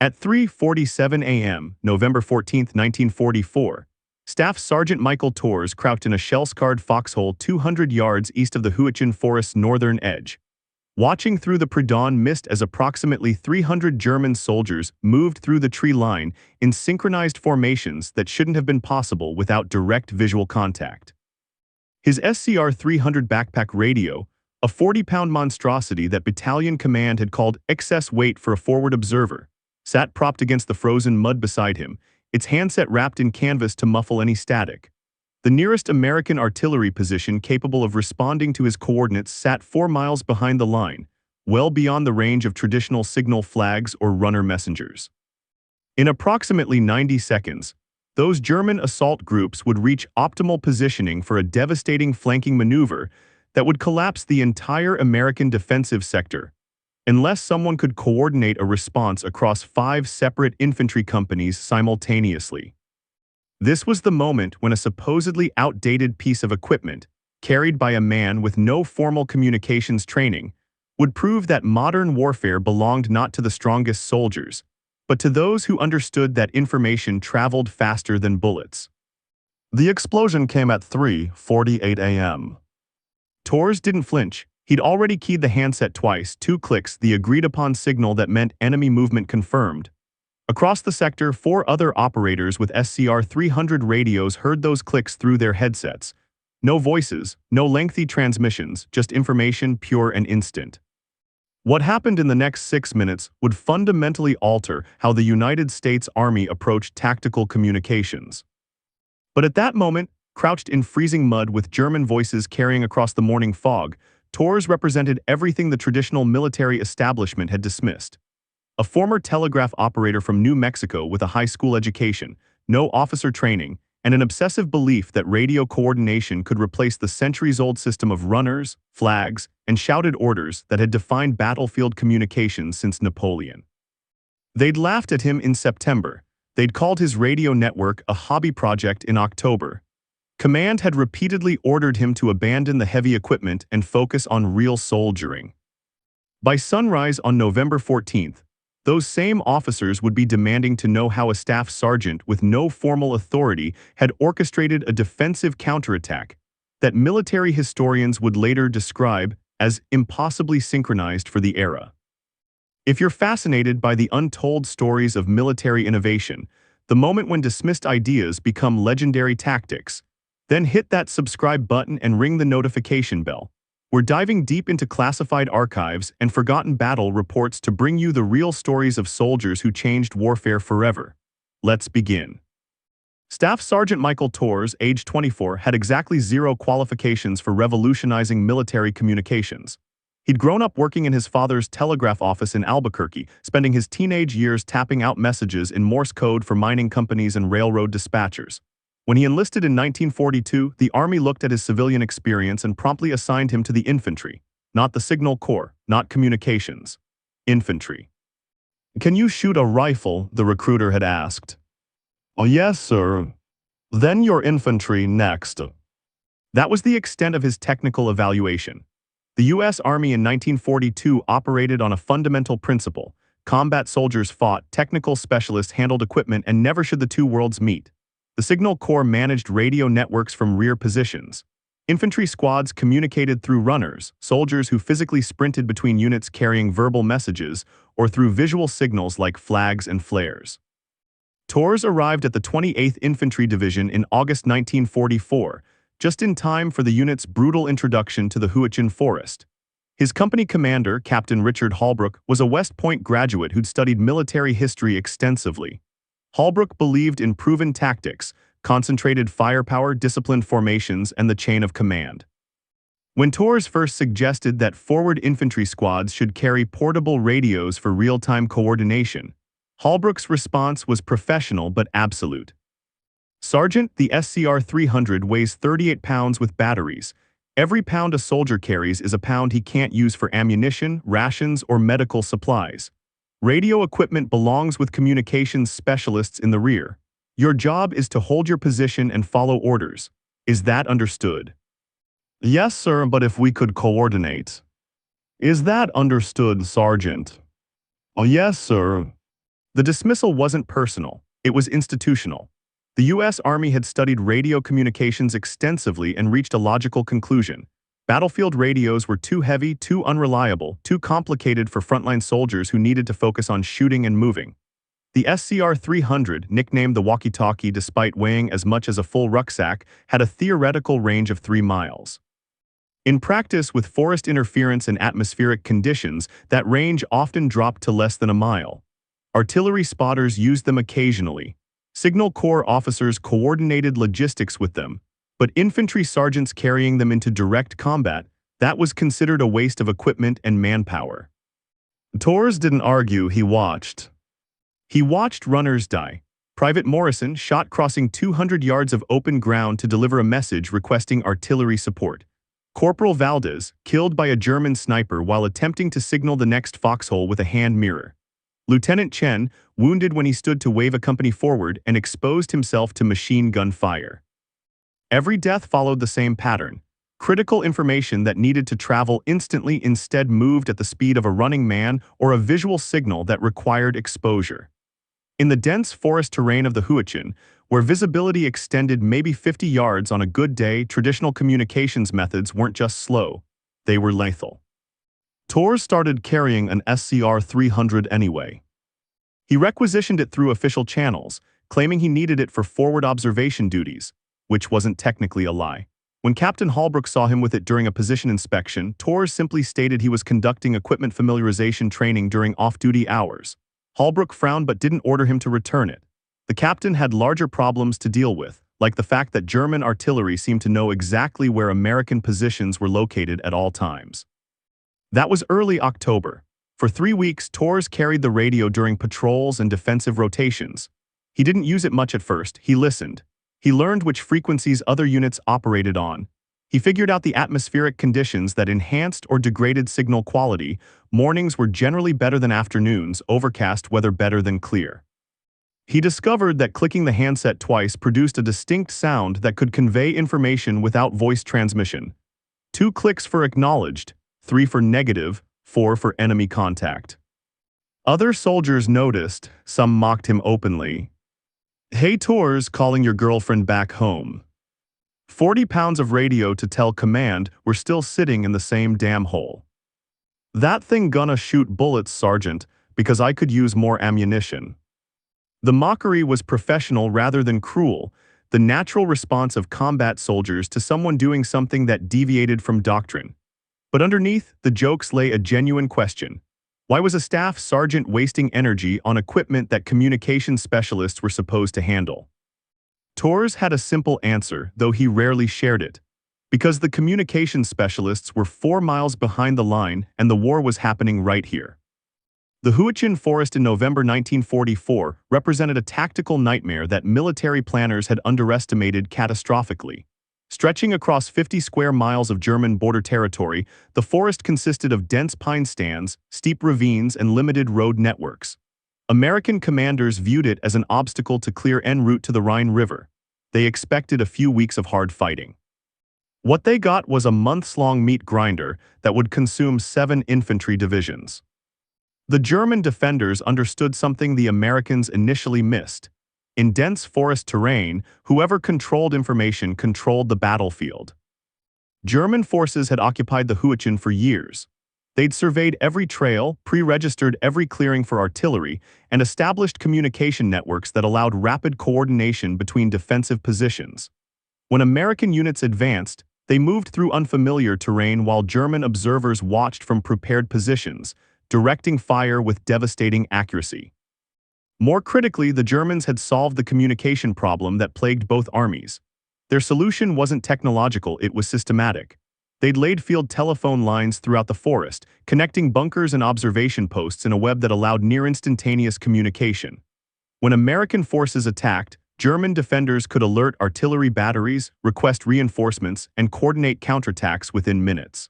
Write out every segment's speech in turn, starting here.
At 3:47 a.m., November 14, 1944, Staff Sergeant Michael Torres crouched in a shell-scarred foxhole 200 yards east of the Huichin Forest's northern edge, watching through the pre-dawn mist as approximately 300 German soldiers moved through the tree line in synchronized formations that shouldn't have been possible without direct visual contact. His SCR-300 backpack radio, a 40-pound monstrosity that battalion command had called excess weight for a forward observer, sat propped against the frozen mud beside him, its handset wrapped in canvas to muffle any static. The nearest American artillery position capable of responding to his coordinates sat 4 miles behind the line, well beyond the range of traditional signal flags or runner messengers. In approximately 90 seconds, those German assault groups would reach optimal positioning for a devastating flanking maneuver that would collapse the entire American defensive sector, unless someone could coordinate a response across 5 separate infantry companies simultaneously. This was the moment when a supposedly outdated piece of equipment, carried by a man with no formal communications training, would prove that modern warfare belonged not to the strongest soldiers, but to those who understood that information traveled faster than bullets. The explosion came at 3:48 a.m. Torres didn't flinch. He'd already keyed the handset twice, 2 clicks, the agreed-upon signal that meant enemy movement confirmed. Across the sector, 4 other operators with SCR-300 radios heard those clicks through their headsets. No voices, no lengthy transmissions, just information pure and instant. What happened in the next 6 minutes would fundamentally alter how the United States Army approached tactical communications. But at that moment, crouched in freezing mud with German voices carrying across the morning fog, Torres represented everything the traditional military establishment had dismissed. A former telegraph operator from New Mexico with a high school education, no officer training, and an obsessive belief that radio coordination could replace the centuries-old system of runners, flags, and shouted orders that had defined battlefield communications since Napoleon. They'd laughed at him in September. They'd called his radio network a hobby project in October. Command had repeatedly ordered him to abandon the heavy equipment and focus on real soldiering. By sunrise on November 14th, those same officers would be demanding to know how a staff sergeant with no formal authority had orchestrated a defensive counterattack that military historians would later describe as impossibly synchronized for the era. If you're fascinated by the untold stories of military innovation, the moment when dismissed ideas become legendary tactics, then hit that subscribe button and ring the notification bell. We're diving deep into classified archives and forgotten battle reports to bring you the real stories of soldiers who changed warfare forever. Let's begin. Staff Sergeant Michael Torres, age 24, had exactly 0 qualifications for revolutionizing military communications. He'd grown up working in his father's telegraph office in Albuquerque, spending his teenage years tapping out messages in Morse code for mining companies and railroad dispatchers. When he enlisted in 1942, the Army looked at his civilian experience and promptly assigned him to the infantry, not the signal corps, not communications. Infantry. "Can you shoot a rifle?" the recruiter had asked. "Oh, yes, sir." "Then you're infantry next." That was the extent of his technical evaluation. The U.S. Army in 1942 operated on a fundamental principle: combat soldiers fought, technical specialists handled equipment, and never should the two worlds meet. The Signal Corps managed radio networks from rear positions. Infantry squads communicated through runners, soldiers who physically sprinted between units carrying verbal messages, or through visual signals like flags and flares. Torres arrived at the 28th Infantry Division in August 1944, just in time for the unit's brutal introduction to the Huichin Forest. His company commander, Captain Richard Holbrook, was a West Point graduate who'd studied military history extensively. Holbrook believed in proven tactics, concentrated firepower, disciplined formations, and the chain of command. When Torres first suggested that forward infantry squads should carry portable radios for real-time coordination, Holbrook's response was professional but absolute. "Sergeant, the SCR-300 weighs 38 pounds with batteries. Every pound a soldier carries is a pound he can't use for ammunition, rations, or medical supplies. Radio equipment belongs with communications specialists in the rear. Your job is to hold your position and follow orders. Is that understood?" "Yes, sir, but if we could coordinate." "Is that understood, Sergeant?" "Oh, yes, sir." The dismissal wasn't personal, it was institutional. The U.S. Army had studied radio communications extensively and reached a logical conclusion. Battlefield radios were too heavy, too unreliable, too complicated for frontline soldiers who needed to focus on shooting and moving. The SCR-300, nicknamed the walkie-talkie despite weighing as much as a full rucksack, had a theoretical range of 3 miles. In practice, with forest interference and atmospheric conditions, that range often dropped to less than a mile. Artillery spotters used them occasionally. Signal Corps officers coordinated logistics with them, but infantry sergeants carrying them into direct combat, that was considered a waste of equipment and manpower. Torres didn't argue, he watched. He watched runners die. Private Morrison shot crossing 200 yards of open ground to deliver a message requesting artillery support. Corporal Valdez, killed by a German sniper while attempting to signal the next foxhole with a hand mirror. Lieutenant Chen, wounded when he stood to wave a company forward and exposed himself to machine gun fire. Every death followed the same pattern. Critical information that needed to travel instantly instead moved at the speed of a running man or a visual signal that required exposure. In the dense forest terrain of the Huichin, where visibility extended maybe 50 yards on a good day, traditional communications methods weren't just slow, they were lethal. Torres started carrying an SCR-300 anyway. He requisitioned it through official channels, claiming he needed it for forward observation duties, which wasn't technically a lie. When Captain Holbrook saw him with it during a position inspection, Torres simply stated he was conducting equipment familiarization training during off-duty hours. Holbrook frowned but didn't order him to return it. The captain had larger problems to deal with, like the fact that German artillery seemed to know exactly where American positions were located at all times. That was early October. For 3 weeks, Torres carried the radio during patrols and defensive rotations. He didn't use it much at first, he listened. He learned which frequencies other units operated on. He figured out the atmospheric conditions that enhanced or degraded signal quality. Mornings were generally better than afternoons, overcast weather better than clear. He discovered that clicking the handset twice produced a distinct sound that could convey information without voice transmission. 2 clicks for acknowledged, 3 for negative, 4 for enemy contact. Other soldiers noticed, some mocked him openly. "Hey Torres, calling your girlfriend back home." 40 pounds of radio to tell command were still sitting in the same damn hole. "That thing gonna shoot bullets, Sergeant, because I could use more ammunition." The mockery was professional rather than cruel, the natural response of combat soldiers to someone doing something that deviated from doctrine. But underneath the jokes lay a genuine question. Why was a staff sergeant wasting energy on equipment that communication specialists were supposed to handle? Torres had a simple answer, though he rarely shared it. Because the communication specialists were 4 miles behind the line and the war was happening right here. The Huichin Forest in November 1944 represented a tactical nightmare that military planners had underestimated catastrophically. Stretching across 50 square miles of German border territory, the forest consisted of dense pine stands, steep ravines, and limited road networks. American commanders viewed it as an obstacle to clear en route to the Rhine River. They expected a few weeks of hard fighting. What they got was a months-long meat grinder that would consume 7 infantry divisions. The German defenders understood something the Americans initially missed. In dense forest terrain, whoever controlled information controlled the battlefield. German forces had occupied the Huichin for years. They'd surveyed every trail, pre-registered every clearing for artillery, and established communication networks that allowed rapid coordination between defensive positions. When American units advanced, they moved through unfamiliar terrain while German observers watched from prepared positions, directing fire with devastating accuracy. More critically, the Germans had solved the communication problem that plagued both armies. Their solution wasn't technological, it was systematic. They'd laid field telephone lines throughout the forest, connecting bunkers and observation posts in a web that allowed near-instantaneous communication. When American forces attacked, German defenders could alert artillery batteries, request reinforcements, and coordinate counterattacks within minutes.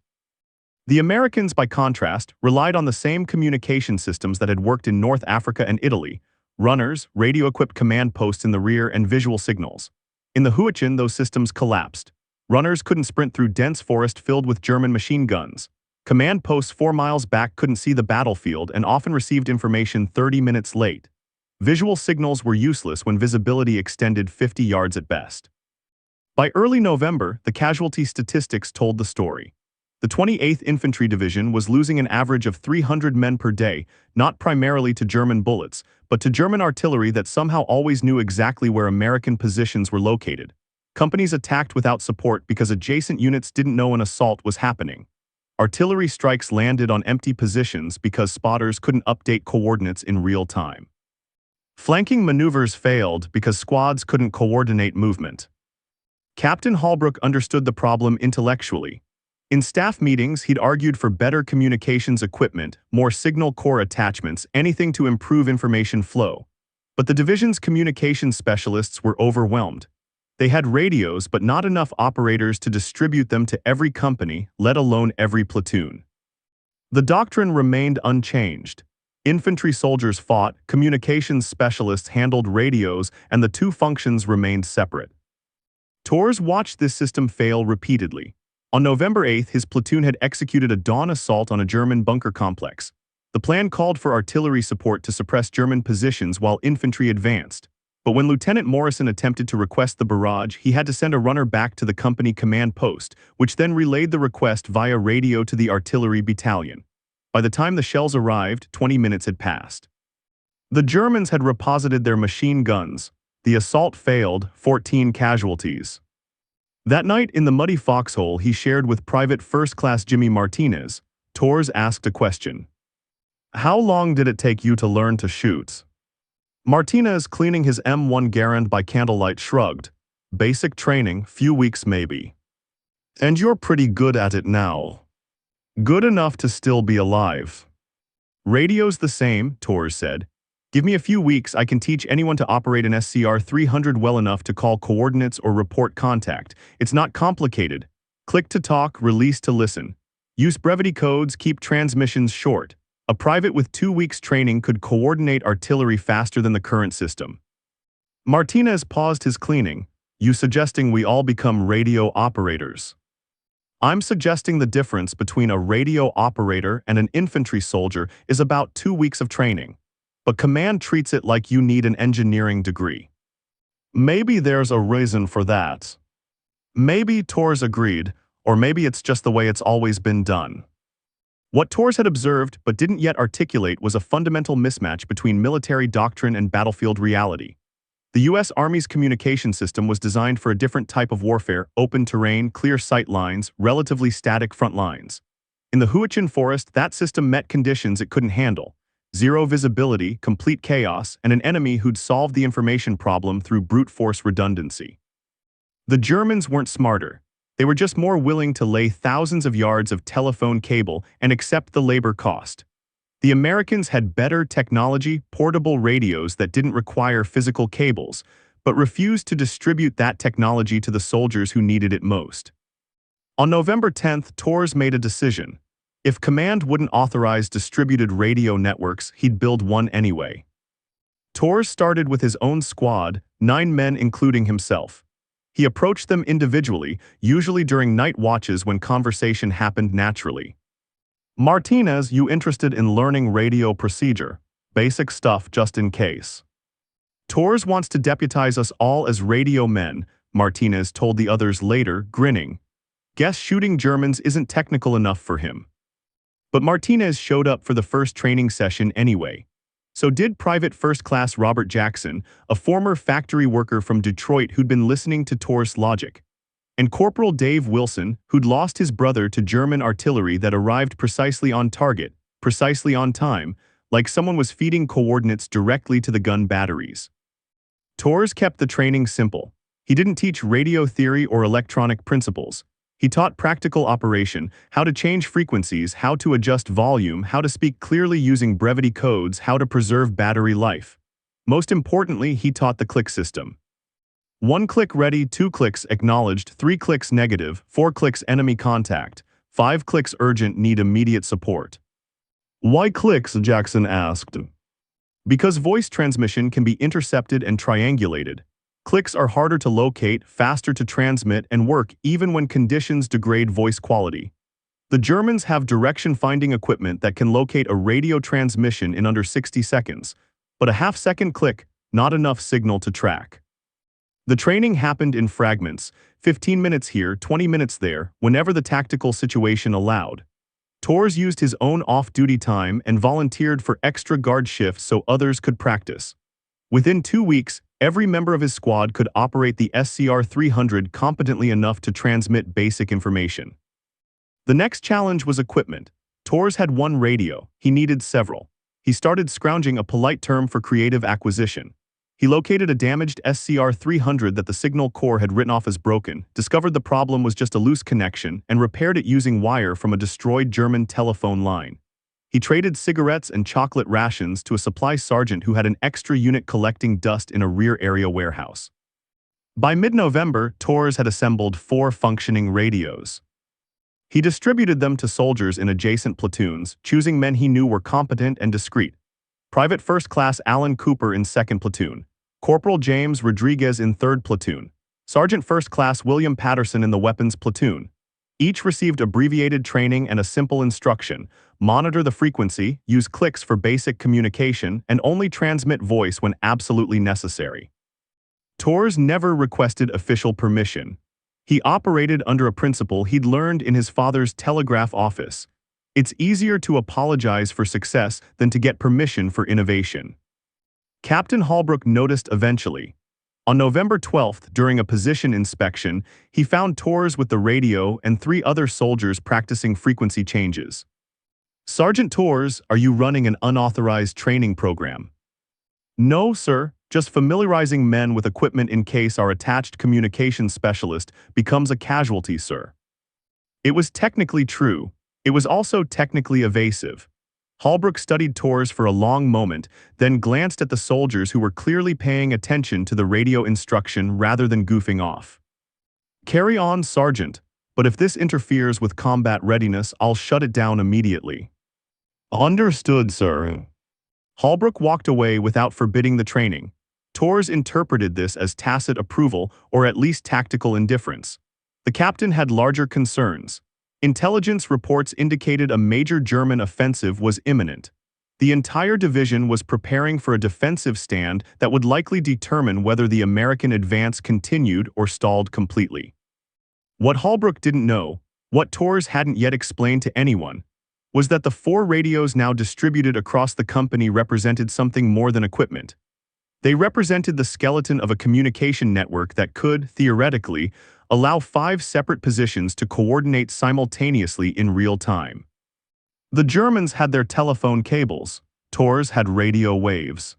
The Americans, by contrast, relied on the same communication systems that had worked in North Africa and Italy: runners, radio-equipped command posts in the rear, and visual signals. In the Huichin, those systems collapsed. Runners couldn't sprint through dense forest filled with German machine guns. Command posts 4 miles back couldn't see the battlefield and often received information 30 minutes late. Visual signals were useless when visibility extended 50 yards at best. By early November, the casualty statistics told the story. The 28th Infantry Division was losing an average of 300 men per day, not primarily to German bullets, but to German artillery that somehow always knew exactly where American positions were located. Companies attacked without support because adjacent units didn't know an assault was happening. Artillery strikes landed on empty positions because spotters couldn't update coordinates in real time. Flanking maneuvers failed because squads couldn't coordinate movement. Captain Holbrook understood the problem intellectually. In staff meetings, he'd argued for better communications equipment, more signal corps attachments, anything to improve information flow. But the division's communications specialists were overwhelmed. They had radios, but not enough operators to distribute them to every company, let alone every platoon. The doctrine remained unchanged. Infantry soldiers fought, communications specialists handled radios, and the two functions remained separate. Tors watched this system fail repeatedly. On November 8th, his platoon had executed a dawn assault on a German bunker complex. The plan called for artillery support to suppress German positions while infantry advanced. But when Lieutenant Morrison attempted to request the barrage, he had to send a runner back to the company command post, which then relayed the request via radio to the artillery battalion. By the time the shells arrived, 20 minutes had passed. The Germans had reposited their machine guns. The assault failed, 14 casualties. That night in the muddy foxhole he shared with Private First Class Jimmy Martinez, Tors asked a question. "How long did it take you to learn to shoot?" Martinez, cleaning his M1 Garand by candlelight, shrugged. "Basic training, few weeks maybe." "And you're pretty good at it now." "Good enough to still be alive." "Radio's the same," Tors said. "Give me a few weeks, I can teach anyone to operate an SCR-300 well enough to call coordinates or report contact. It's not complicated. Click to talk, release to listen. Use brevity codes, keep transmissions short. A private with 2 weeks training could coordinate artillery faster than the current system." Martinez paused his cleaning. "You suggesting we all become radio operators?" "I'm suggesting the difference between a radio operator and an infantry soldier is about 2 weeks of training. But command treats it like you need an engineering degree." "Maybe there's a reason for that." "Maybe," Tors agreed, "or maybe it's just the way it's always been done." What Tors had observed but didn't yet articulate was a fundamental mismatch between military doctrine and battlefield reality. The U.S. Army's communication system was designed for a different type of warfare: open terrain, clear sight lines, relatively static front lines. In the Huichin Forest, that system met conditions it couldn't handle. Zero visibility, complete chaos, and an enemy who'd solved the information problem through brute force redundancy. The Germans weren't smarter. They were just more willing to lay thousands of yards of telephone cable and accept the labor cost. The Americans had better technology, portable radios that didn't require physical cables, but refused to distribute that technology to the soldiers who needed it most. On November 10th, Tors made a decision. If command wouldn't authorize distributed radio networks, he'd build one anyway. Tors started with his own squad, 9 men including himself. He approached them individually, usually during night watches when conversation happened naturally. "Martinez, you interested in learning radio procedure? Basic stuff just in case." "Tors wants to deputize us all as radio men," Martinez told the others later, grinning. "Guess shooting Germans isn't technical enough for him." But Martinez showed up for the first training session anyway. So did Private First Class Robert Jackson, a former factory worker from Detroit who'd been listening to Tors' logic. And Corporal Dave Wilson, who'd lost his brother to German artillery that arrived precisely on target, precisely on time, like someone was feeding coordinates directly to the gun batteries. Tors kept the training simple. He didn't teach radio theory or electronic principles. He taught practical operation, how to change frequencies, how to adjust volume, how to speak clearly using brevity codes, how to preserve battery life. Most importantly, he taught the click system. 1 click ready, 2 clicks acknowledged, 3 clicks negative, 4 clicks enemy contact, 5 clicks urgent, need immediate support. "Why clicks?" Jackson asked. "Because voice transmission can be intercepted and triangulated. Clicks are harder to locate, faster to transmit, and work even when conditions degrade voice quality. The Germans have direction-finding equipment that can locate a radio transmission in under 60 seconds, but a half-second click, not enough signal to track. The training happened in fragments, 15 minutes here, 20 minutes there, whenever the tactical situation allowed. Tors used his own off-duty time and volunteered for extra guard shifts so others could practice. Within 2 weeks, every member of his squad could operate the SCR-300 competently enough to transmit basic information. The next challenge was equipment. Tors had one radio, he needed several. He started scrounging, a polite term for creative acquisition. He located a damaged SCR-300 that the signal corps had written off as broken, discovered the problem was just a loose connection, and repaired it using wire from a destroyed German telephone line. He traded cigarettes and chocolate rations to a supply sergeant who had an extra unit collecting dust in a rear area warehouse. By mid-November, Tors had assembled 4 functioning radios. He distributed them to soldiers in adjacent platoons, choosing men he knew were competent and discreet. Private First Class Alan Cooper in 2nd Platoon, Corporal James Rodriguez in 3rd Platoon, Sergeant First Class William Patterson in the Weapons Platoon. Each received abbreviated training and a simple instruction: monitor the frequency, use clicks for basic communication, and only transmit voice when absolutely necessary. Tors never requested official permission. He operated under a principle he'd learned in his father's telegraph office. It's easier to apologize for success than to get permission for innovation. Captain Holbrook noticed eventually. On November 12th, during a position inspection, he found Tors with the radio and 3 other soldiers practicing frequency changes. "Sergeant Tors, are you running an unauthorized training program?" "No, sir, just familiarizing men with equipment in case our attached communications specialist becomes a casualty, sir." It was technically true. It was also technically evasive. Holbrook studied Tors for a long moment, then glanced at the soldiers who were clearly paying attention to the radio instruction rather than goofing off. "Carry on, Sergeant, but if this interferes with combat readiness, I'll shut it down immediately." "Understood, sir." Holbrook walked away without forbidding the training. Tors interpreted this as tacit approval or at least tactical indifference. The captain had larger concerns. Intelligence reports indicated a major German offensive was imminent. The entire division was preparing for a defensive stand that would likely determine whether the American advance continued or stalled completely. What Holbrook didn't know, what Tors hadn't yet explained to anyone, was that the 4 radios now distributed across the company represented something more than equipment. They represented the skeleton of a communication network that could, theoretically, allow 5 separate positions to coordinate simultaneously in real time. The Germans had their telephone cables. Tors had radio waves.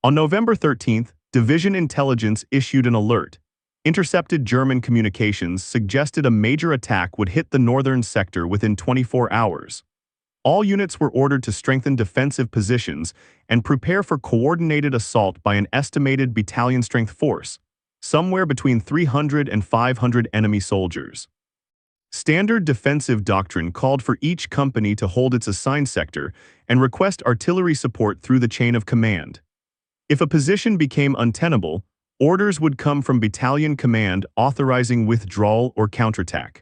On November 13th, Division Intelligence issued an alert. Intercepted German communications suggested a major attack would hit the northern sector within 24 hours. All units were ordered to strengthen defensive positions and prepare for coordinated assault by an estimated battalion-strength force, somewhere between 300 and 500 enemy soldiers. Standard defensive doctrine called for each company to hold its assigned sector and request artillery support through the chain of command. If a position became untenable, orders would come from battalion command authorizing withdrawal or counterattack.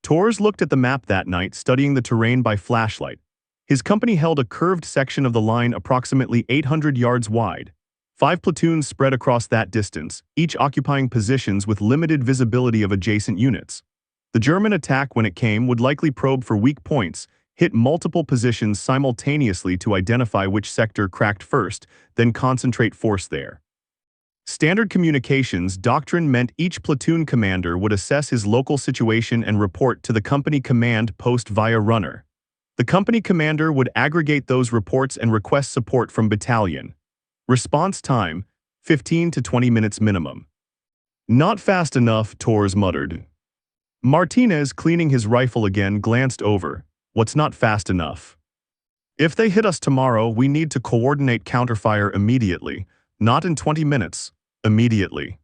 Tors looked at the map that night, studying the terrain by flashlight. His company held a curved section of the line approximately 800 yards wide. 5 platoons spread across that distance, each occupying positions with limited visibility of adjacent units. The German attack, when it came, would likely probe for weak points, hit multiple positions simultaneously to identify which sector cracked first, then concentrate force there. Standard communications doctrine meant each platoon commander would assess his local situation and report to the company command post via runner. The company commander would aggregate those reports and request support from battalion. Response time, 15 to 20 minutes minimum. "Not fast enough," Tors muttered. Martinez, cleaning his rifle again, glanced over. "What's not fast enough?" "If they hit us tomorrow, we need to coordinate counterfire immediately. Not in 20 minutes. Immediately.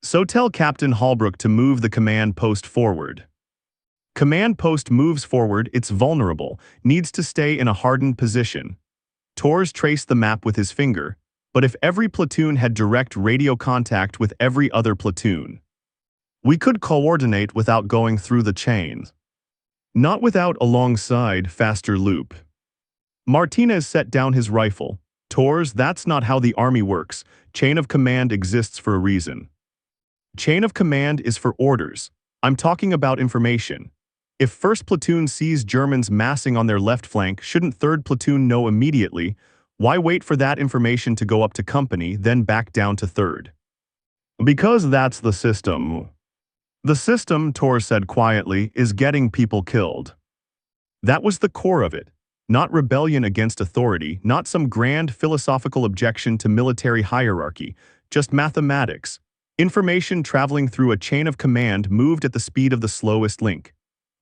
So tell Captain Holbrook to move the command post forward." Command post moves forward, it's vulnerable, needs to stay in a hardened position. Tors traced the map with his finger, but if every platoon had direct radio contact with every other platoon, we could coordinate without going through the chain. Not without alongside faster loop. Martinez set down his rifle. Tors, that's not how the army works. Chain of command exists for a reason. Chain of command is for orders. I'm talking about information. If 1st Platoon sees Germans massing on their left flank, shouldn't 3rd Platoon know immediately? Why wait for that information to go up to company, then back down to 3rd? Because that's the system. The system, Tor said quietly, is getting people killed. That was the core of it. Not rebellion against authority, not some grand philosophical objection to military hierarchy, just mathematics. Information traveling through a chain of command moved at the speed of the slowest link.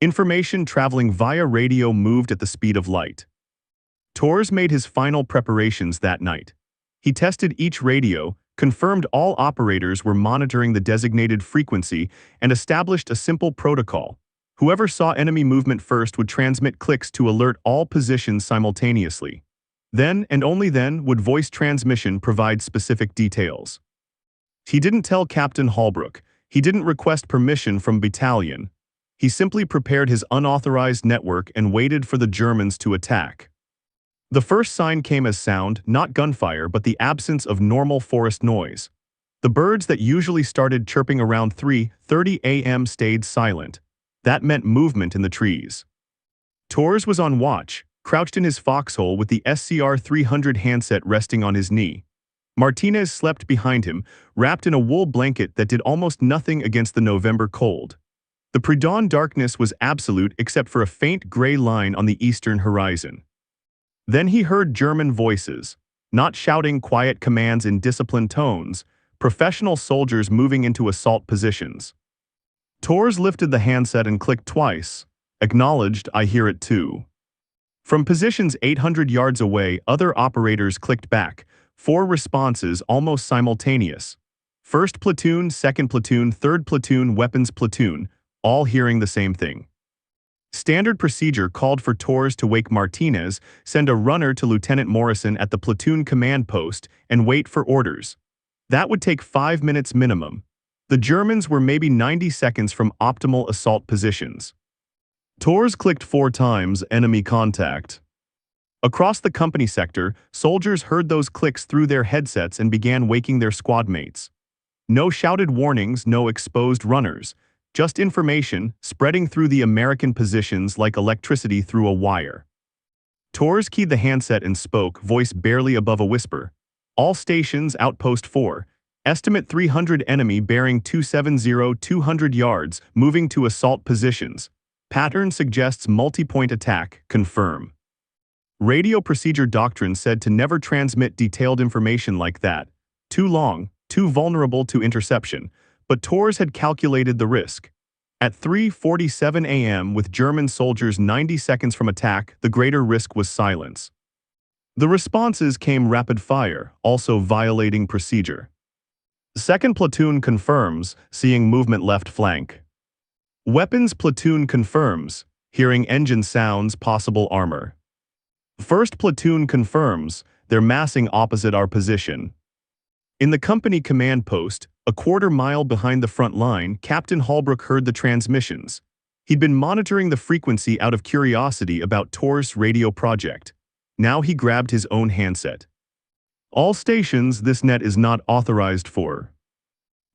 Information traveling via radio moved at the speed of light. Tors made his final preparations that night. He tested each radio, confirmed all operators were monitoring the designated frequency, and established a simple protocol. Whoever saw enemy movement first would transmit clicks to alert all positions simultaneously. Then, and only then, would voice transmission provide specific details. He didn't tell Captain Holbrook. He didn't request permission from battalion. He simply prepared his unauthorized network and waited for the Germans to attack. The first sign came as sound, not gunfire, but the absence of normal forest noise. The birds that usually started chirping around 3:30 a.m. stayed silent. That meant movement in the trees. Tors was on watch, crouched in his foxhole with the SCR-300 handset resting on his knee. Martinez slept behind him, wrapped in a wool blanket that did almost nothing against the November cold. The pre-dawn darkness was absolute except for a faint gray line on the eastern horizon. Then he heard German voices, not shouting quiet commands in disciplined tones, professional soldiers moving into assault positions. Tors lifted the handset and clicked twice. Acknowledged, I hear it too. From positions 800 yards away, other operators clicked back, 4 responses almost simultaneous. 1st Platoon, 2nd Platoon, 3rd Platoon, Weapons Platoon, all hearing the same thing. Standard procedure called for Tors to wake Martinez, send a runner to Lieutenant Morrison at the platoon command post, and wait for orders. That would take 5 minutes minimum. The Germans were maybe 90 seconds from optimal assault positions. Tors clicked 4 times, enemy contact. Across the company sector, soldiers heard those clicks through their headsets and began waking their squad mates. No shouted warnings, no exposed runners. Just information, spreading through the American positions like electricity through a wire. Tors keyed the handset and spoke, voice barely above a whisper. All stations, outpost 4. Estimate 300 enemy bearing 270 200 yards, moving to assault positions. Pattern suggests multi-point attack, confirm. Radio procedure doctrine said to never transmit detailed information like that. Too long, too vulnerable to interception, but Tors had calculated the risk. At 3:47 a.m. with German soldiers 90 seconds from attack, the greater risk was silence. The responses came rapid fire, also violating procedure. 2nd Platoon confirms, seeing movement left flank. Weapons Platoon confirms, hearing engine sounds, possible armor. 1st Platoon confirms, they're massing opposite our position. In the company command post, a quarter-mile behind the front line, Captain Holbrook heard the transmissions. He'd been monitoring the frequency out of curiosity about Tors' radio project. Now he grabbed his own handset. All stations, this net is not authorized for.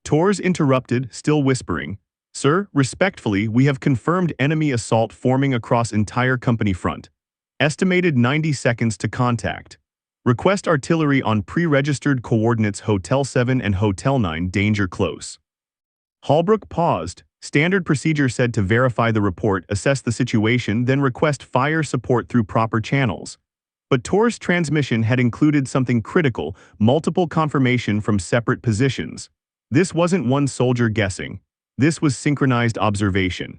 Tors interrupted, still whispering. Sir, respectfully, we have confirmed enemy assault forming across entire company front. Estimated 90 seconds to contact. Request artillery on pre-registered coordinates Hotel 7 and Hotel 9, danger close. Holbrook paused. Standard procedure said to verify the report, assess the situation, then request fire support through proper channels. But Tors' transmission had included something critical, multiple confirmation from separate positions. This wasn't one soldier guessing. This was synchronized observation.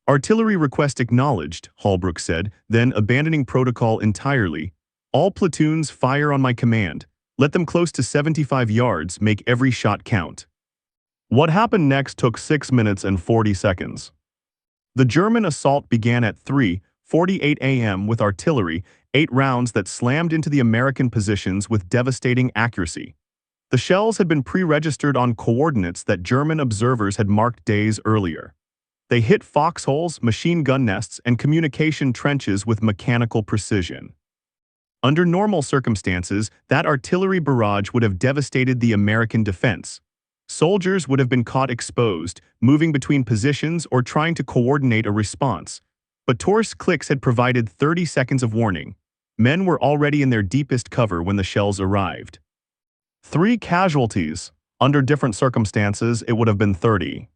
Artillery request acknowledged, Holbrook said, then abandoning protocol entirely. All platoons fire on my command. Let them close to 75 yards, make every shot count. What happened next took 6 minutes and 40 seconds. The German assault began at 3:48 a.m. with artillery, 8 rounds that slammed into the American positions with devastating accuracy. The shells had been pre-registered on coordinates that German observers had marked days earlier. They hit foxholes, machine gun nests, and communication trenches with mechanical precision. Under normal circumstances, that artillery barrage would have devastated the American defense. Soldiers would have been caught exposed, moving between positions or trying to coordinate a response. But Tor's clicks had provided 30 seconds of warning. Men were already in their deepest cover when the shells arrived. 3 casualties. Under different circumstances, it would have been 30.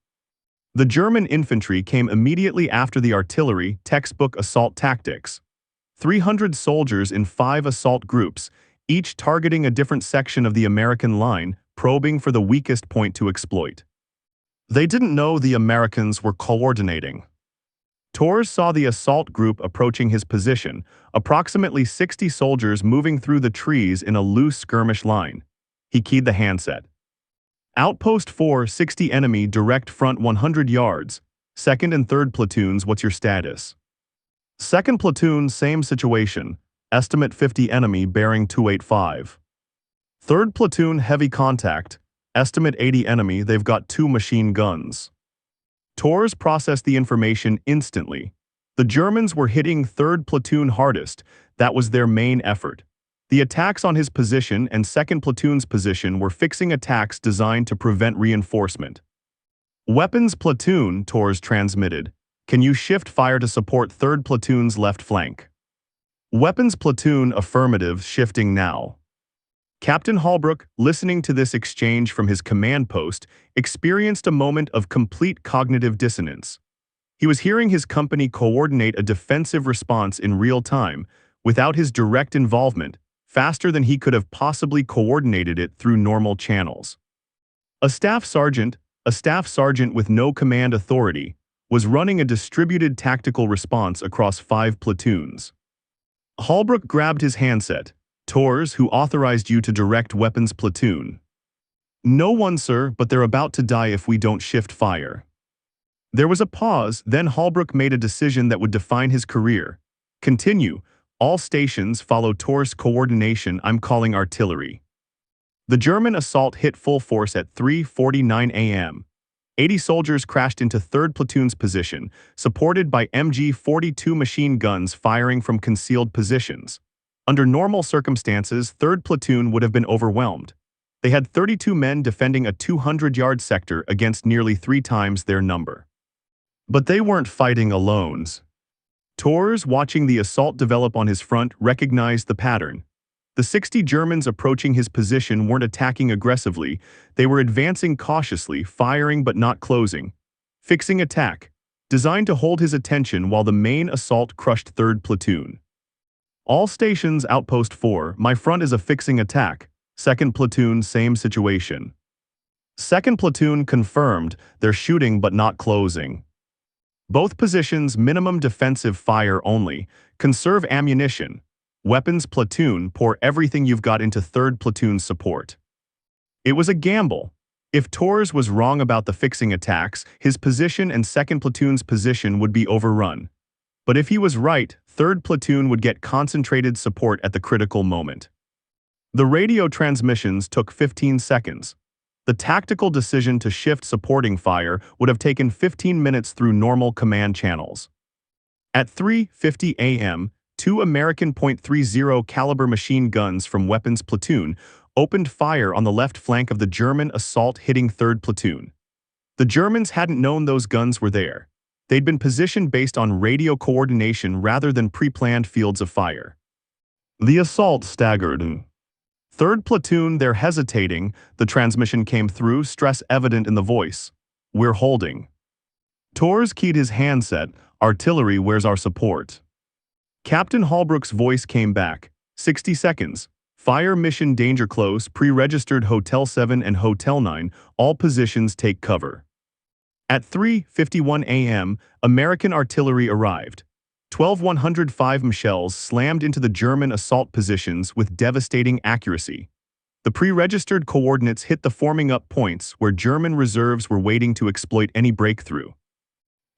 The German infantry came immediately after the artillery, textbook assault tactics. 300 soldiers in 5 assault groups, each targeting a different section of the American line, probing for the weakest point to exploit. They didn't know the Americans were coordinating. Tors saw the assault group approaching his position, approximately 60 soldiers moving through the trees in a loose skirmish line. He keyed the handset. Outpost 4, 60 enemy, direct front 100 yards. Second and third platoons, what's your status? Second platoon, same situation. Estimate 50 enemy, bearing 285. Third platoon, heavy contact. Estimate 80 enemy, they've got 2 machine guns. Tors processed the information instantly. The Germans were hitting third platoon hardest. That was their main effort. The attacks on his position and second platoon's position were fixing attacks designed to prevent reinforcement. Weapons platoon, Tors transmitted. Can you shift fire to support third platoon's left flank? Weapons platoon, affirmative, shifting now. Captain Holbrook, listening to this exchange from his command post, experienced a moment of complete cognitive dissonance. He was hearing his company coordinate a defensive response in real time, without his direct involvement, faster than he could have possibly coordinated it through normal channels. A staff sergeant with no command authority, was running a distributed tactical response across 5 platoons. Holbrook grabbed his handset. Tors, who authorized you to direct weapons platoon? No one, sir, but they're about to die if we don't shift fire. There was a pause, then Holbrook made a decision that would define his career. Continue. All stations follow Tors coordination. I'm calling artillery. The German assault hit full force at 3:49 a.m. 80 soldiers crashed into 3rd Platoon's position, supported by MG-42 machine guns firing from concealed positions. Under normal circumstances, 3rd Platoon would have been overwhelmed. They had 32 men defending a 200-yard sector against nearly 3 times their number. But they weren't fighting alone. Tors, watching the assault develop on his front, recognized the pattern. The 60 Germans approaching his position weren't attacking aggressively, they were advancing cautiously, firing but not closing. Fixing attack, designed to hold his attention while the main assault crushed 3rd Platoon. All stations, Outpost 4, my front is a fixing attack. 2nd Platoon, same situation. 2nd Platoon confirmed, they're shooting but not closing. Both positions, minimum defensive fire only. Conserve ammunition. Weapons platoon, pour everything you've got into 3rd Platoon's support. It was a gamble. If Tors was wrong about the fixing attacks, his position and 2nd Platoon's position would be overrun. But if he was right, 3rd Platoon would get concentrated support at the critical moment. The radio transmissions took 15 seconds. The tactical decision to shift supporting fire would have taken 15 minutes through normal command channels. At 3:50 a.m., 2 American .30 caliber machine guns from Weapons Platoon opened fire on the left flank of the German assault, hitting 3rd Platoon. The Germans hadn't known those guns were there. They'd been positioned based on radio coordination rather than pre-planned fields of fire. The assault staggered. 3rd Platoon, they're hesitating, the transmission came through, stress evident in the voice. We're holding. Tors keyed his handset. Artillery, where's our support? Captain Holbrook's voice came back. 60 seconds. Fire mission danger close, pre-registered Hotel 7 and Hotel 9, all positions take cover. At 3:51 a.m., American artillery arrived. 12 105 shells slammed into the German assault positions with devastating accuracy. The pre-registered coordinates hit the forming-up points where German reserves were waiting to exploit any breakthrough.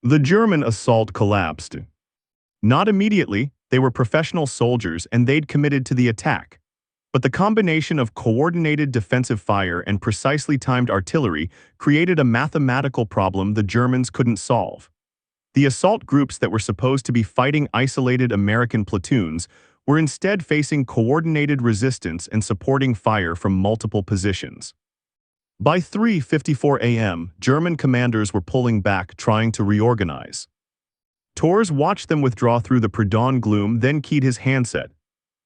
The German assault collapsed. Not immediately, they were professional soldiers and they'd committed to the attack. But the combination of coordinated defensive fire and precisely timed artillery created a mathematical problem the Germans couldn't solve. The assault groups that were supposed to be fighting isolated American platoons were instead facing coordinated resistance and supporting fire from multiple positions. By 3:54 a.m., German commanders were pulling back, trying to reorganize. Tors watched them withdraw through the pre-dawn gloom, then keyed his handset.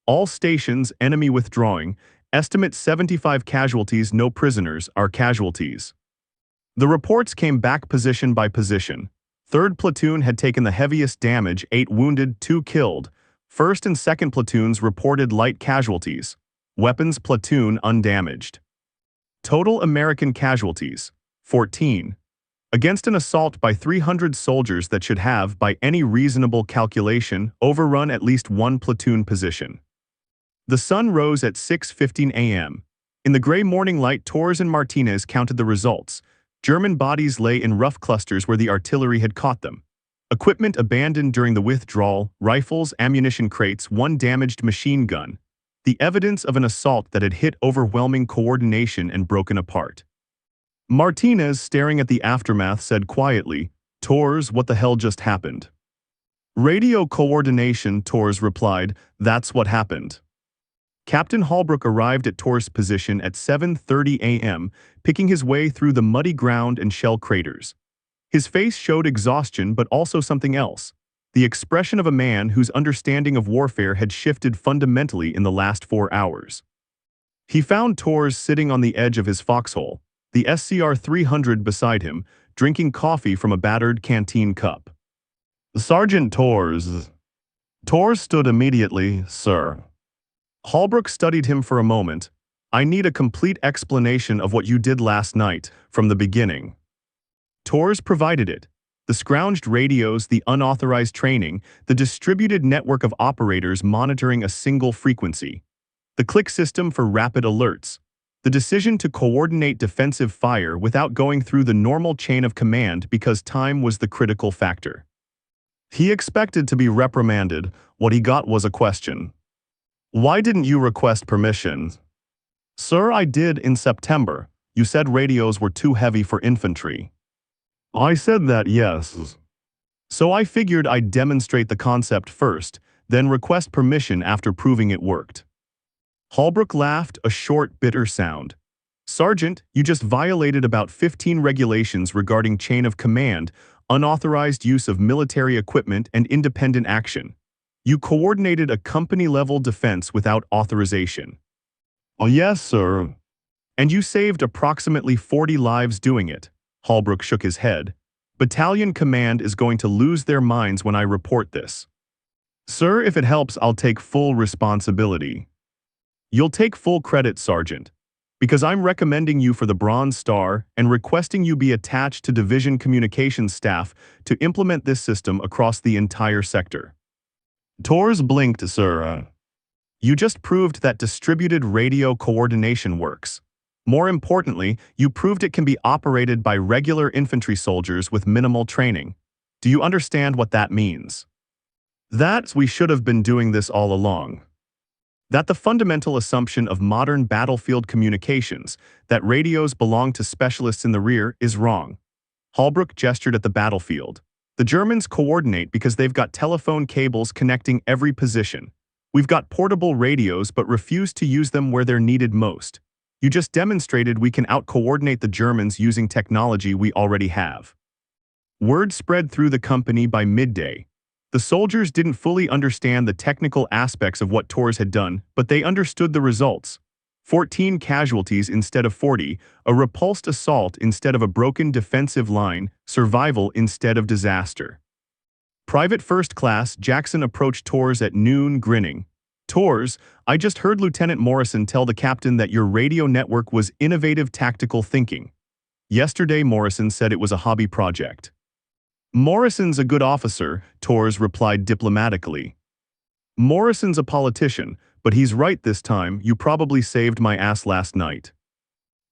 All stations, enemy withdrawing. Estimate 75 casualties, no prisoners, are casualties. The reports came back position by position. 3rd platoon had taken the heaviest damage, 8 wounded, 2 killed. 1st and 2nd platoons reported light casualties. Weapons platoon undamaged. Total American casualties, 14. Against an assault by 300 soldiers that should have, by any reasonable calculation, overrun at least one platoon position. The sun rose at 6:15 a.m. In the gray morning light, Tors and Martinez counted the results. German bodies lay in rough clusters where the artillery had caught them. Equipment abandoned during the withdrawal, rifles, ammunition crates, 1 damaged machine gun. The evidence of an assault that had hit overwhelming coordination and broken apart. Martinez, staring at the aftermath, said quietly, "Tors, what the hell just happened?" "Radio coordination," Tors replied, "that's what happened." Captain Holbrook arrived at Tors' position at 7:30 a.m., picking his way through the muddy ground and shell craters. His face showed exhaustion, but also something else. The expression of a man whose understanding of warfare had shifted fundamentally in the last 4 hours. He found Tors sitting on the edge of his foxhole, the SCR-300 beside him, drinking coffee from a battered canteen cup. "Sergeant Tors." Tors stood immediately. "Sir." Holbrook studied him for a moment. "I need a complete explanation of what you did last night, from the beginning." Tors provided it. The scrounged radios, the unauthorized training, the distributed network of operators monitoring a single frequency. The click system for rapid alerts. The decision to coordinate defensive fire without going through the normal chain of command because time was the critical factor. He expected to be reprimanded. What he got was a question. "Why didn't you request permission?" "Sir, I did in September. You said radios were too heavy for infantry." "I said that, yes. So I figured I'd demonstrate the concept first, then request permission after proving it worked." Holbrook laughed, a short, bitter sound. "Sergeant, you just violated about 15 regulations regarding chain of command, unauthorized use of military equipment, and independent action. You coordinated a company-level defense without authorization." "Oh, yes, sir." "And you saved approximately 40 lives doing it." Holbrook shook his head. "Battalion command is going to lose their minds when I report this." "Sir, if it helps, I'll take full responsibility." "You'll take full credit, Sergeant, because I'm recommending you for the Bronze Star and requesting you be attached to division communications staff to implement this system across the entire sector." Tors blinked. "Sir, you just proved that distributed radio coordination works. More importantly, you proved it can be operated by regular infantry soldiers with minimal training. Do you understand what that means?" "That we should have been doing this all along." "That the fundamental assumption of modern battlefield communications, that radios belong to specialists in the rear, is wrong." Holbrook gestured at the battlefield. "The Germans coordinate because they've got telephone cables connecting every position. We've got portable radios but refuse to use them where they're needed most. You just demonstrated we can out-coordinate the Germans using technology we already have." Word spread through the company by midday. The soldiers didn't fully understand the technical aspects of what Tors had done, but they understood the results. 14 casualties instead of 40, a repulsed assault instead of a broken defensive line, survival instead of disaster. Private First Class Jackson approached Tors at noon, grinning. "Tors, I just heard Lieutenant Morrison tell the captain that your radio network was innovative tactical thinking. Yesterday Morrison said it was a hobby project." "Morrison's a good officer," Tors replied diplomatically. "Morrison's a politician, but he's right this time. You probably saved my ass last night."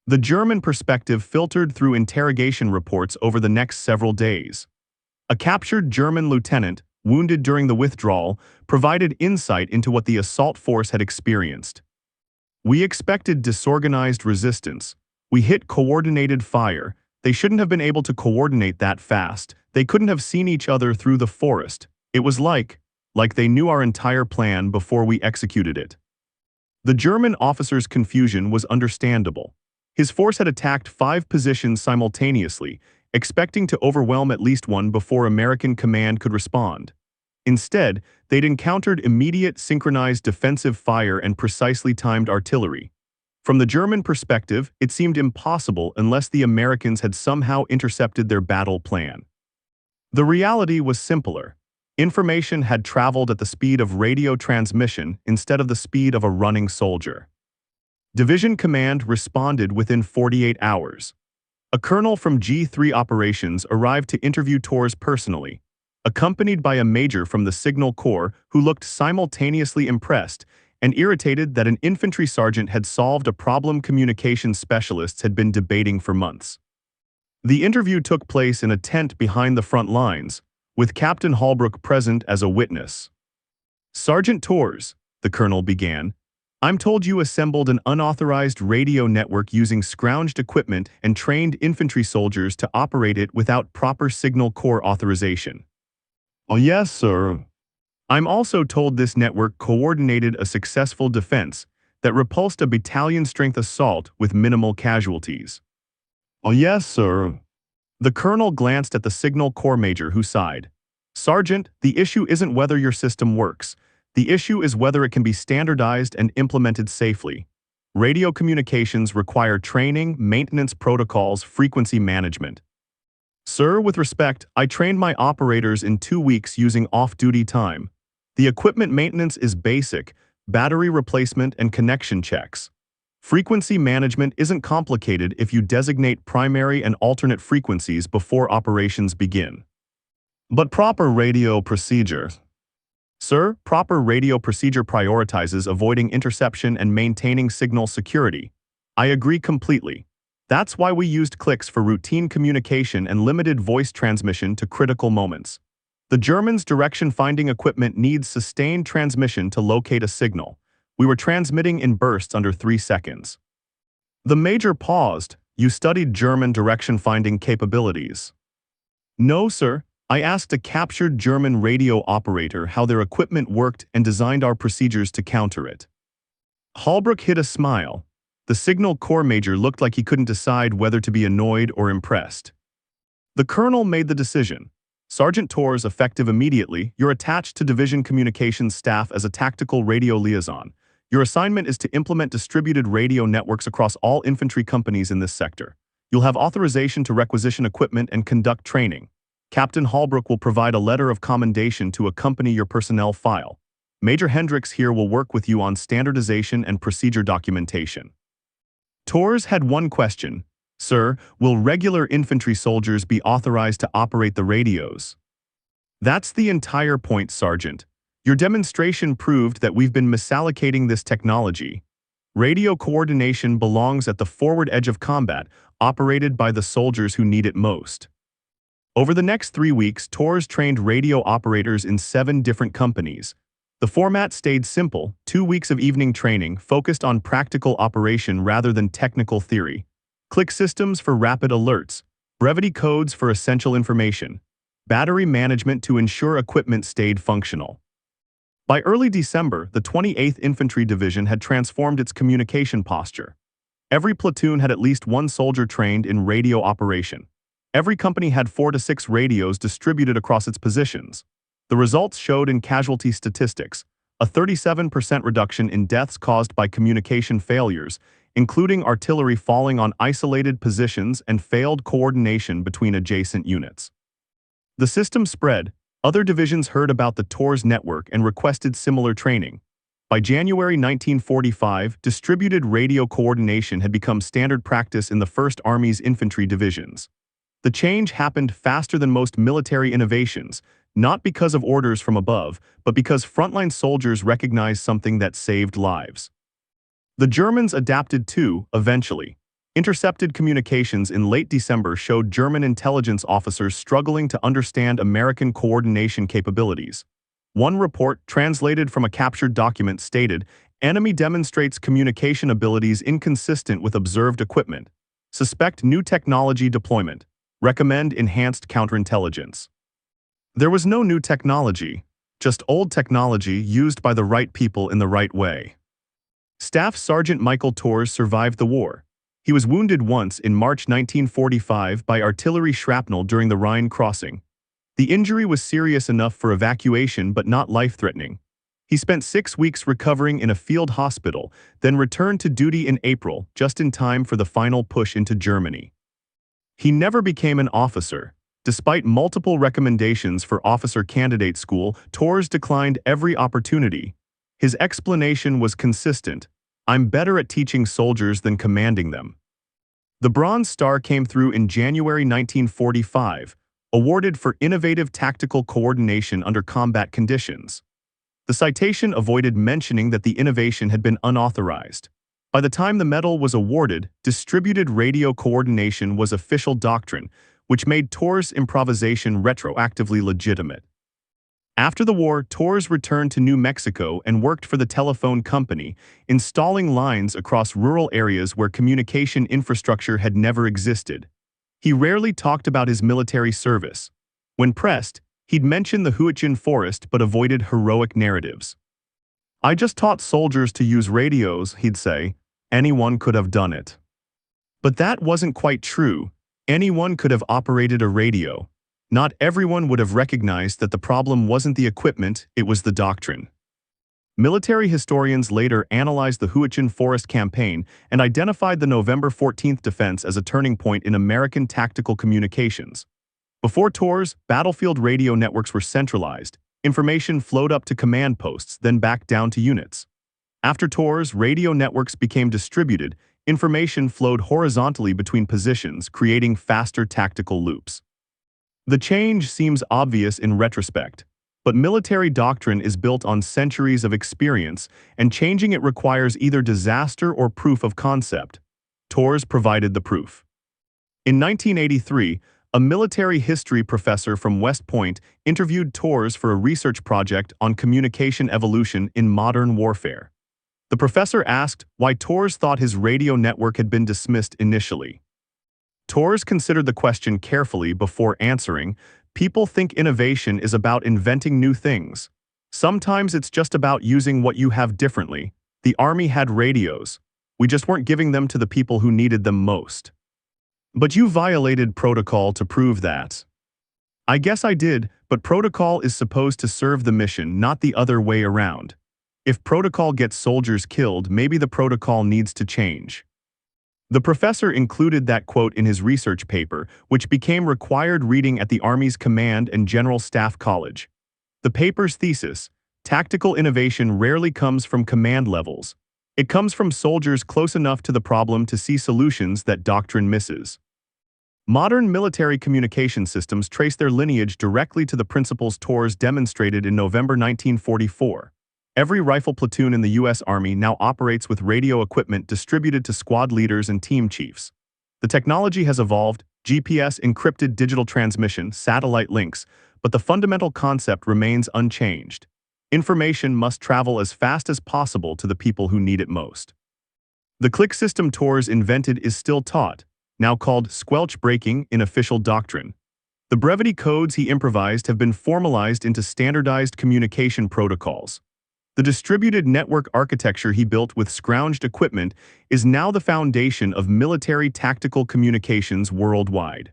The German perspective filtered through interrogation reports over the next several days. A captured German lieutenant, wounded during the withdrawal, provided insight into what the assault force had experienced. "We expected disorganized resistance. We hit coordinated fire. They shouldn't have been able to coordinate that fast. They couldn't have seen each other through the forest. It was like like they knew our entire plan before we executed it. The German officer's confusion was understandable. His force had attacked 5 positions simultaneously, expecting to overwhelm at least one before American command could respond. Instead, they'd encountered immediate synchronized defensive fire and precisely timed artillery. From the German perspective, it seemed impossible unless the Americans had somehow intercepted their battle plan. The reality was simpler. Information had traveled at the speed of radio transmission instead of the speed of a running soldier. Division Command responded within 48 hours. A colonel from G3 Operations arrived to interview Tors personally, accompanied by a major from the Signal Corps who looked simultaneously impressed and irritated that an infantry sergeant had solved a problem communications specialists had been debating for months. The interview took place in a tent behind the front lines, with Captain Holbrook present as a witness. "Sergeant Tors," the colonel began, "I'm told you assembled an unauthorized radio network using scrounged equipment and trained infantry soldiers to operate it without proper Signal Corps authorization." "Oh, yes, sir." "I'm also told this network coordinated a successful defense that repulsed a battalion-strength assault with minimal casualties." "Oh, yes, sir." The colonel glanced at the Signal Corps major who sighed. "Sergeant, the issue isn't whether your system works. The issue is whether it can be standardized and implemented safely. Radio communications require training, maintenance protocols, frequency management." "Sir, with respect, I trained my operators in 2 weeks using off-duty time. The equipment maintenance is basic, battery replacement and connection checks. Frequency management isn't complicated if you designate primary and alternate frequencies before operations begin." "But proper radio procedure." "Sir, proper radio procedure prioritizes avoiding interception and maintaining signal security. I agree completely. That's why we used clicks for routine communication and limited voice transmission to critical moments. The Germans' direction-finding equipment needs sustained transmission to locate a signal. We were transmitting in bursts under 3 seconds." The major paused. "You studied German direction-finding capabilities?" "No, sir. I asked a captured German radio operator how their equipment worked and designed our procedures to counter it." Holbrook hid a smile. The Signal Corps major looked like he couldn't decide whether to be annoyed or impressed. The colonel made the decision. "Sergeant Tors, effective immediately, you're attached to Division Communications staff as a tactical radio liaison. Your assignment is to implement distributed radio networks across all infantry companies in this sector. You'll have authorization to requisition equipment and conduct training. Captain Holbrook will provide a letter of commendation to accompany your personnel file. Major Hendricks here will work with you on standardization and procedure documentation." Tors had one question. "Sir, will regular infantry soldiers be authorized to operate the radios?" "That's the entire point, Sergeant. Your demonstration proved that we've been misallocating this technology. Radio coordination belongs at the forward edge of combat, operated by the soldiers who need it most." Over the next 3 weeks, Tors trained radio operators in 7 different companies. The format stayed simple: 2 weeks of evening training focused on practical operation rather than technical theory. Click systems for rapid alerts, brevity codes for essential information, battery management to ensure equipment stayed functional. By early December, the 28th Infantry Division had transformed its communication posture. Every platoon had at least one soldier trained in radio operation. Every company had 4 to 6 radios distributed across its positions. The results showed in casualty statistics: a 37% reduction in deaths caused by communication failures, including artillery falling on isolated positions and failed coordination between adjacent units. The system spread. Other divisions heard about the Tors network and requested similar training. By January 1945, distributed radio coordination had become standard practice in the 1st Army's infantry divisions. The change happened faster than most military innovations, not because of orders from above, but because frontline soldiers recognized something that saved lives. The Germans adapted too, eventually. Intercepted communications in late December showed German intelligence officers struggling to understand American coordination capabilities. One report, translated from a captured document, stated, "Enemy demonstrates communication abilities inconsistent with observed equipment. Suspect new technology deployment. Recommend enhanced counterintelligence." There was no new technology. just old technology used by the right people in the right way. Staff Sergeant Michael Torres survived the war. He was wounded once in March 1945 by artillery shrapnel during the Rhine crossing. The injury was serious enough for evacuation but not life-threatening. He spent 6 weeks recovering in a field hospital, then returned to duty in April, just in time for the final push into Germany. He never became an officer. Despite multiple recommendations for officer candidate school, Torres declined every opportunity. His explanation was consistent: "I'm better at teaching soldiers than commanding them." The Bronze Star came through in January 1945, awarded for innovative tactical coordination under combat conditions. The citation avoided mentioning that the innovation had been unauthorized. By the time the medal was awarded, distributed radio coordination was official doctrine, which made Torres' improvisation retroactively legitimate. After the war, Torres returned to New Mexico and worked for the telephone company, installing lines across rural areas where communication infrastructure had never existed. He rarely talked about his military service. When pressed, he'd mention the Huichin Forest but avoided heroic narratives. "I just taught soldiers to use radios," he'd say. "Anyone could have done it." But that wasn't quite true. Anyone could have operated a radio. Not everyone would have recognized that the problem wasn't the equipment, it was the doctrine. Military historians later analyzed the Huichin Forest campaign and identified the November 14th defense as a turning point in American tactical communications. Before Torres, battlefield radio networks were centralized. Information flowed up to command posts, then back down to units. After Torres, radio networks became distributed. Information flowed horizontally between positions, creating faster tactical loops. The change seems obvious in retrospect, but military doctrine is built on centuries of experience, and changing it requires either disaster or proof of concept. Torres provided the proof. In 1983, a military history professor from West Point interviewed Torres for a research project on communication evolution in modern warfare. The professor asked why Torres thought his radio network had been dismissed initially. Torres considered the question carefully before answering. "People think innovation is about inventing new things. Sometimes it's just about using what you have differently. The Army had radios. We just weren't giving them to the people who needed them most." "But you violated protocol to prove that." "I guess I did, but protocol is supposed to serve the mission, not the other way around. If protocol gets soldiers killed, maybe the protocol needs to change." The professor included that quote in his research paper, which became required reading at the Army's Command and General Staff College. The paper's thesis: "Tactical innovation rarely comes from command levels. It comes from soldiers close enough to the problem to see solutions that doctrine misses." Modern military communication systems trace their lineage directly to the principles Torres demonstrated in November 1944. Every rifle platoon in the U.S. Army now operates with radio equipment distributed to squad leaders and team chiefs. The technology has evolved: GPS, encrypted digital transmission, satellite links, but the fundamental concept remains unchanged. Information must travel as fast as possible to the people who need it most. The click system Torres invented is still taught, now called squelch breaking in official doctrine. The brevity codes he improvised have been formalized into standardized communication protocols. The distributed network architecture he built with scrounged equipment is now the foundation of military tactical communications worldwide.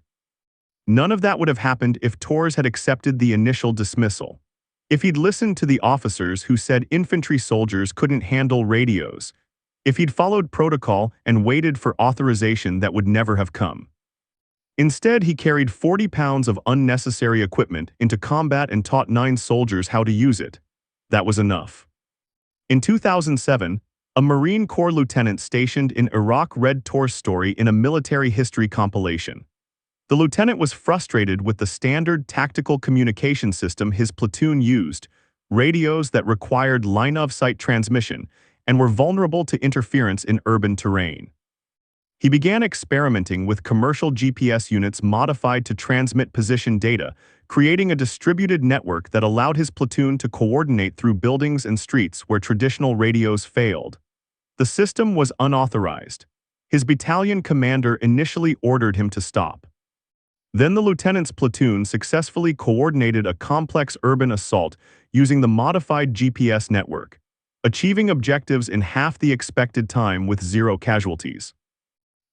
None of that would have happened if Torres had accepted the initial dismissal. If he'd listened to the officers who said infantry soldiers couldn't handle radios. If he'd followed protocol and waited for authorization that would never have come. Instead, he carried 40 pounds of unnecessary equipment into combat and taught 9 soldiers how to use it. That was enough. In 2007, a Marine Corps lieutenant stationed in Iraq read Torres' story in a military history compilation. The lieutenant was frustrated with the standard tactical communication system his platoon used, radios that required line-of-sight transmission and were vulnerable to interference in urban terrain. He began experimenting with commercial GPS units modified to transmit position data, creating a distributed network that allowed his platoon to coordinate through buildings and streets where traditional radios failed. The system was unauthorized. His battalion commander initially ordered him to stop. Then the lieutenant's platoon successfully coordinated a complex urban assault using the modified GPS network, achieving objectives in half the expected time with zero casualties.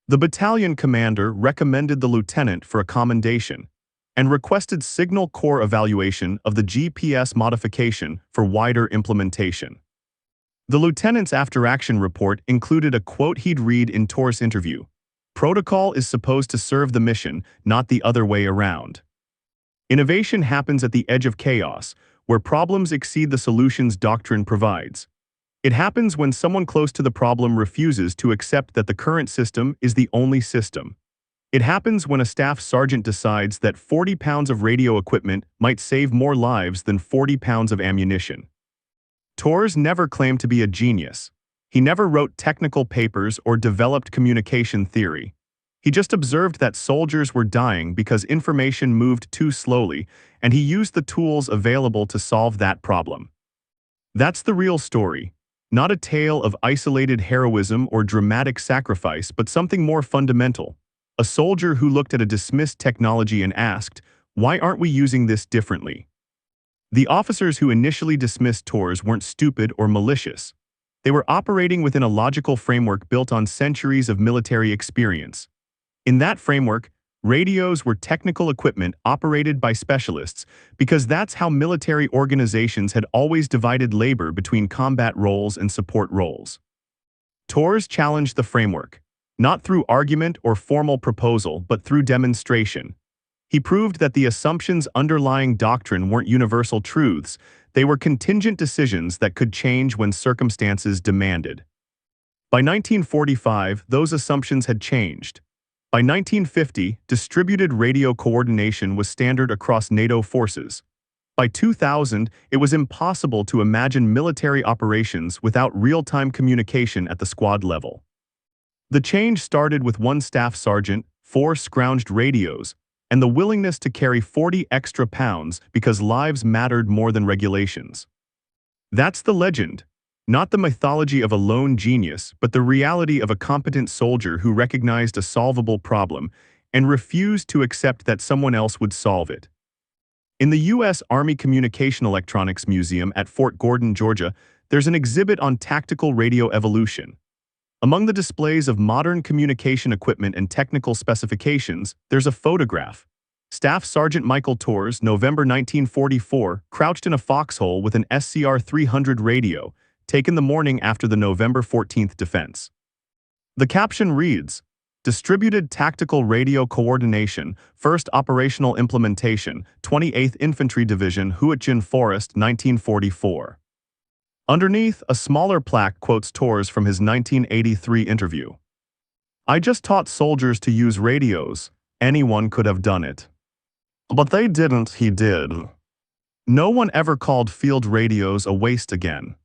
The battalion commander recommended the lieutenant for a commendation and requested Signal Corps evaluation of the GPS modification for wider implementation. The lieutenant's after-action report included a quote he'd read in Tor's interview: "Protocol is supposed to serve the mission, not the other way around." Innovation happens at the edge of chaos, where problems exceed the solutions doctrine provides. It happens when someone close to the problem refuses to accept that the current system is the only system. It happens when a staff sergeant decides that 40 pounds of radio equipment might save more lives than 40 pounds of ammunition. Tors never claimed to be a genius. He never wrote technical papers or developed communication theory. He just observed that soldiers were dying because information moved too slowly, and he used the tools available to solve that problem. That's the real story. Not a tale of isolated heroism or dramatic sacrifice, but something more fundamental. A soldier who looked at a dismissed technology and asked, "Why aren't we using this differently?" The officers who initially dismissed Tors weren't stupid or malicious. They were operating within a logical framework built on centuries of military experience. In that framework, radios were technical equipment operated by specialists because that's how military organizations had always divided labor between combat roles and support roles. Tors challenged the framework, not through argument or formal proposal, but through demonstration. He proved that the assumptions underlying doctrine weren't universal truths, they were contingent decisions that could change when circumstances demanded. By 1945, those assumptions had changed. By 1950, distributed radio coordination was standard across NATO forces. By 2000, it was impossible to imagine military operations without real-time communication at the squad level. The change started with one staff sergeant, 4 scrounged radios, and the willingness to carry 40 extra pounds because lives mattered more than regulations. That's the legend. Not the mythology of a lone genius, but the reality of a competent soldier who recognized a solvable problem and refused to accept that someone else would solve it. In the U.S. Army Communication Electronics Museum at Fort Gordon, Georgia, there's an exhibit on tactical radio evolution. Among the displays of modern communication equipment and technical specifications, there's a photograph. Staff Sergeant Michael Tors, November 1944, crouched in a foxhole with an SCR-300 radio, taken the morning after the November 14th defense. The caption reads, "Distributed Tactical Radio Coordination, First Operational Implementation, 28th Infantry Division, Huichin Forest, 1944. Underneath, a smaller plaque quotes Tors from his 1983 interview. "I just taught soldiers to use radios. Anyone could have done it. But they didn't, he did. No one ever called field radios a waste again."